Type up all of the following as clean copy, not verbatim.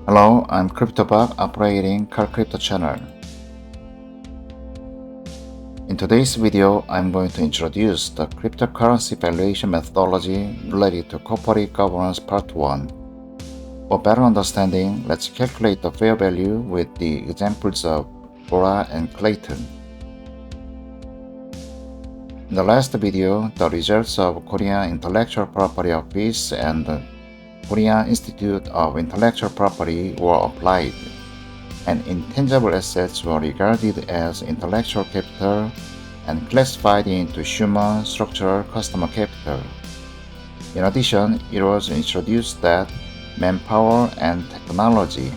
Hello, I'm CryptoBug operating CarCrypto channel. In today's video, I'm going to introduce the cryptocurrency valuation methodology related to corporate governance part 1. For better understanding, let's calculate the fair value with the examples of Bora and Clayton. In the last video, the results of Korean Intellectual Property Office and the Korean Institute of Intellectual Property were applied, and intangible assets were regarded as intellectual capital and classified into human structural customer capital. In addition, it was introduced that manpower and technology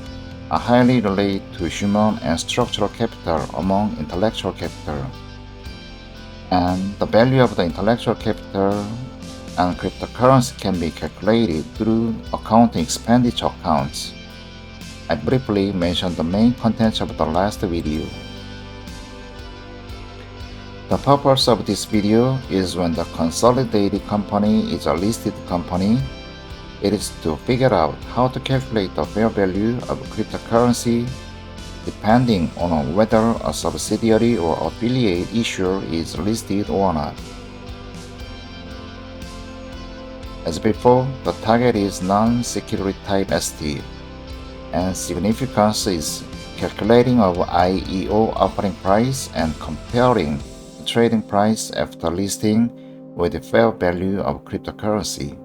are highly related to human and structural capital among intellectual capital, and the value of the intellectual capital and cryptocurrency can be calculated through accounting expenditure accounts. I briefly mentioned the main contents of the last video. The purpose of this video is when the consolidated company is a listed company, it is to figure out how to calculate the fair value of cryptocurrency depending on whether a subsidiary or affiliate issuer is listed or not. As before, the target is non-security type ST, and significance is calculating of IEO offering price and comparing the trading price after listing with the fair value of cryptocurrency.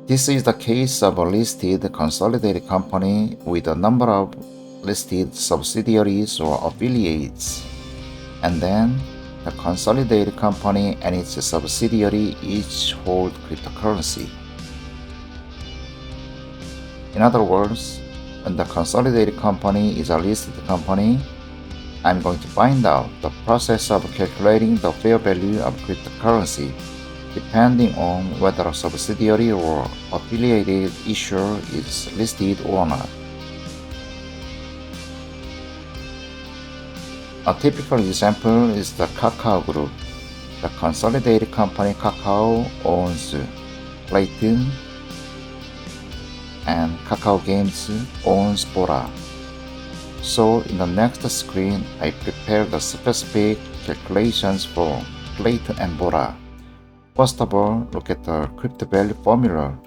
This is the case of a listed consolidated company with a number of listed subsidiaries or affiliates, and then the consolidated company and its subsidiary each hold cryptocurrency. In other words, when the consolidated company is a listed company, I'm going to find out the process of calculating the fair value of cryptocurrency depending on whether a subsidiary or affiliated issuer is listed or not. A typical example is the Kakao Group. The consolidated company Kakao owns Clayton, and Kakao Games owns Bora. So in the next screen, I prepare the specific calculations for Clayton and Bora. First of all, look at the crypto value formula.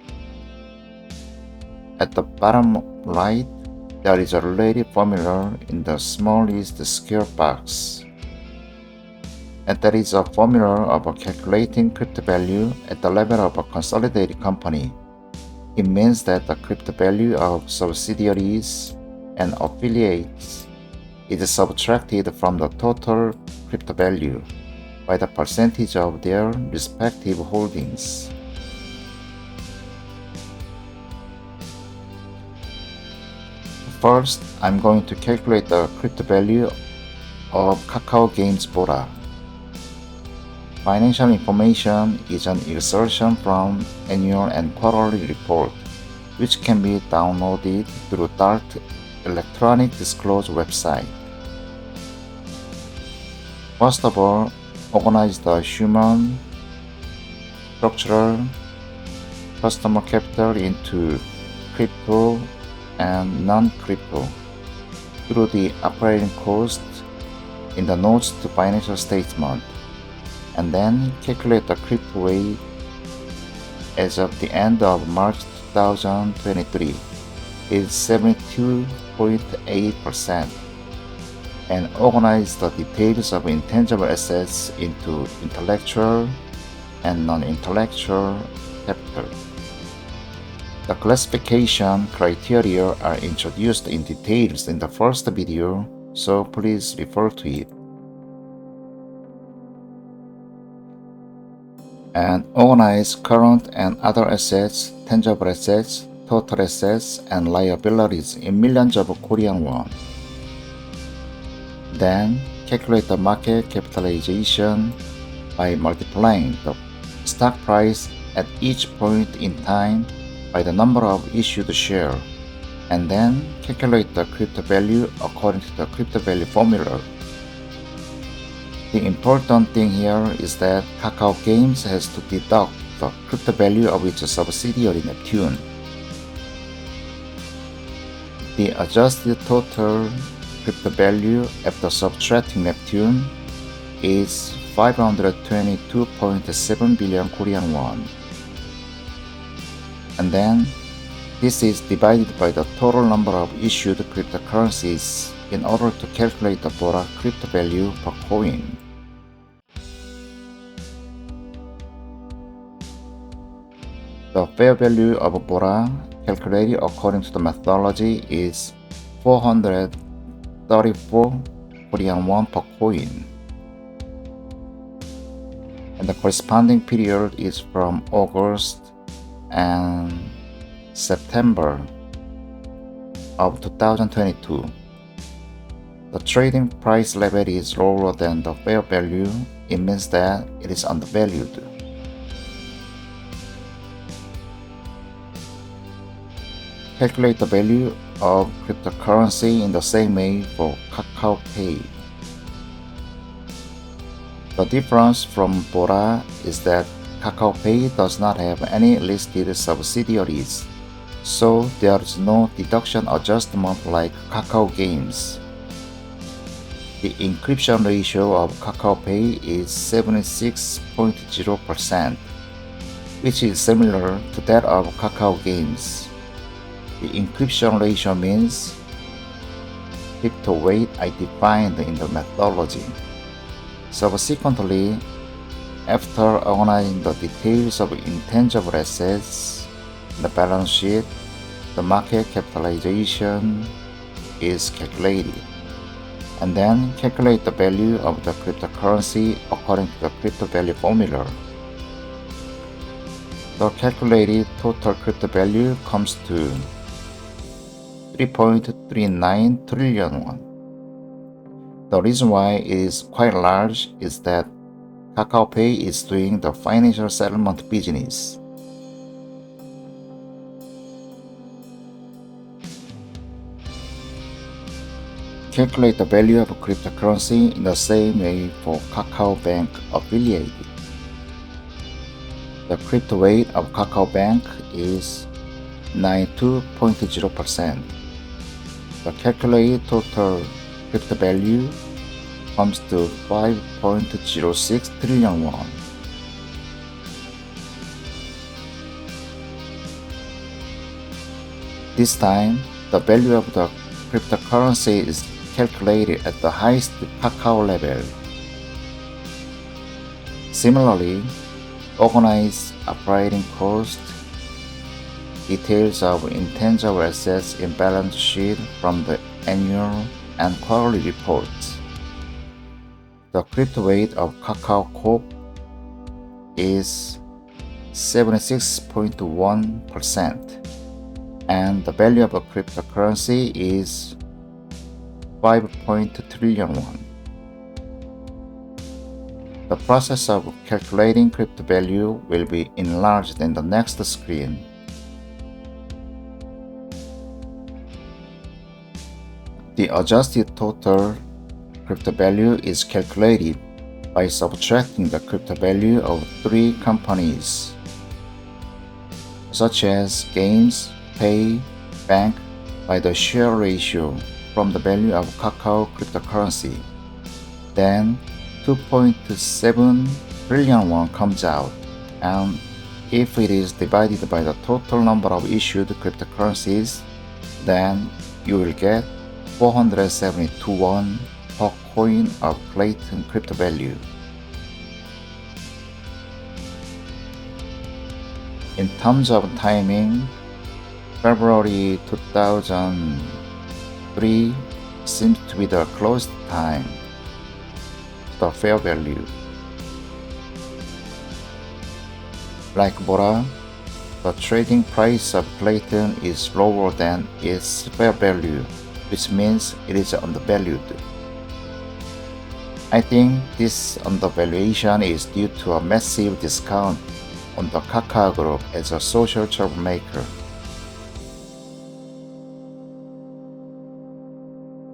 At the bottom right, there is a related formula in the smallest square box. And that is a formula of calculating crypto value at the level of a consolidated company. It means that the crypto value of subsidiaries and affiliates is subtracted from the total crypto value by the percentage of their respective holdings. First, I'm going to calculate the crypto value of Kakao Games Bora. Financial information is an extraction from annual and quarterly report, which can be downloaded through DART electronic disclosure website. First of all, organize the human, structural, customer capital into crypto and non-crypto through the operating cost in the notes to financial statement, and then calculate the crypto weight as of the end of March 2023 is 72.8%, and organize the details of intangible assets into intellectual and non-intellectual capital. The classification criteria are introduced in details in the first video, so please refer to it. And organize current and other assets, tangible assets, total assets, and liabilities in millions of Korean won. Then calculate the market capitalization by multiplying the stock price at each point in time by the number of issued shares, and then calculate the crypto value according to the crypto value formula. The important thing here is that Kakao Games has to deduct the crypto value of its subsidiary Neptune. The adjusted total crypto value after subtracting Neptune is 522.7 billion Korean won. And then this is divided by the total number of issued cryptocurrencies in order to calculate the BORA crypto value per coin. The fair value of BORA calculated according to the methodology is 434 Korean won per coin. And the corresponding period is from August and September of 2022. The trading price level is lower than the fair value. It means that it is undervalued. Calculate the value of cryptocurrency in the same way for Kakao Pay. The difference from BORA is that Kakao Pay does not have any listed subsidiaries, so there is no deduction adjustment like Kakao Games. The encryption ratio of Kakao Pay is 76.0%, which is similar to that of Kakao Games. The encryption ratio means crypto weight I defined in the methodology. Subsequently, after organizing the details of intangible assets, the balance sheet, the market capitalization is calculated, and then calculate the value of the cryptocurrency according to the crypto value formula. The calculated total crypto value comes to 3.39 trillion won. The reason why it is quite large is that Kakao Pay is doing the financial settlement business. Calculate the value of cryptocurrency in the same way for Kakao Bank affiliate. The crypto weight of Kakao Bank is 92.0%. The calculated total crypto value comes to 5.06 trillion won. This time, the value of the cryptocurrency is calculated at the highest Kakao level. Similarly, organized operating cost, details of intangible assets in balance sheet from the annual and quarterly reports. The crypto weight of Kakao Corp is 76.1%, and the value of a cryptocurrency is 5 trillion won. The process of calculating crypto value will be enlarged in the next screen. The adjusted total crypto value is calculated by subtracting the crypto value of 3 companies, such as Games, Pay, Bank, by the share ratio from the value of Kakao cryptocurrency. Then 2.7 trillion won comes out, and if it is divided by the total number of issued cryptocurrencies, then you will get 472 won per coin of latent crypto value. In terms of timing, February 2003 seems to be the closest time to the fair value. Like BORA, the trading price of Platon is lower than its fair value, which means it is undervalued. I think this undervaluation is due to a massive discount on the Kakao Group as a social troublemaker.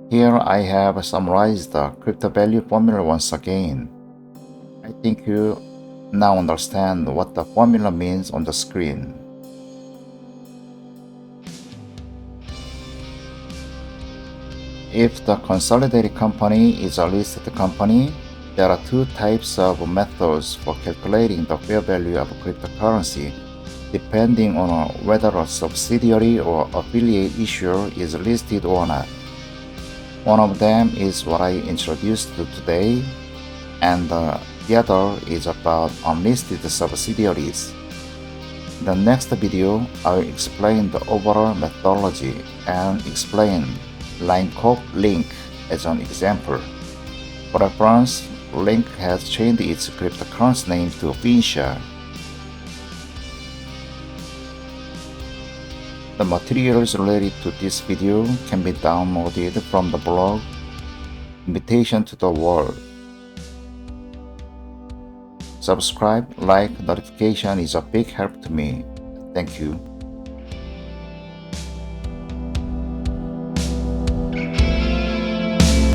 Here I have summarized the crypto value formula once again. I thank you Now understand what the formula means on the screen. If the consolidated company is a listed company, there are two types of methods for calculating the fair value of cryptocurrency, depending on whether a subsidiary or affiliate issuer is listed or not. One of them is what I introduced today, and the other is about unlisted subsidiaries. In the next video, I will explain the overall methodology and explain LineCorp Link as an example. For reference, Link has changed its cryptocurrency name to Fincia. The materials related to this video can be downloaded from the blog Invitation to the World. Subscribe, like, notification is a big help to me. Thank you.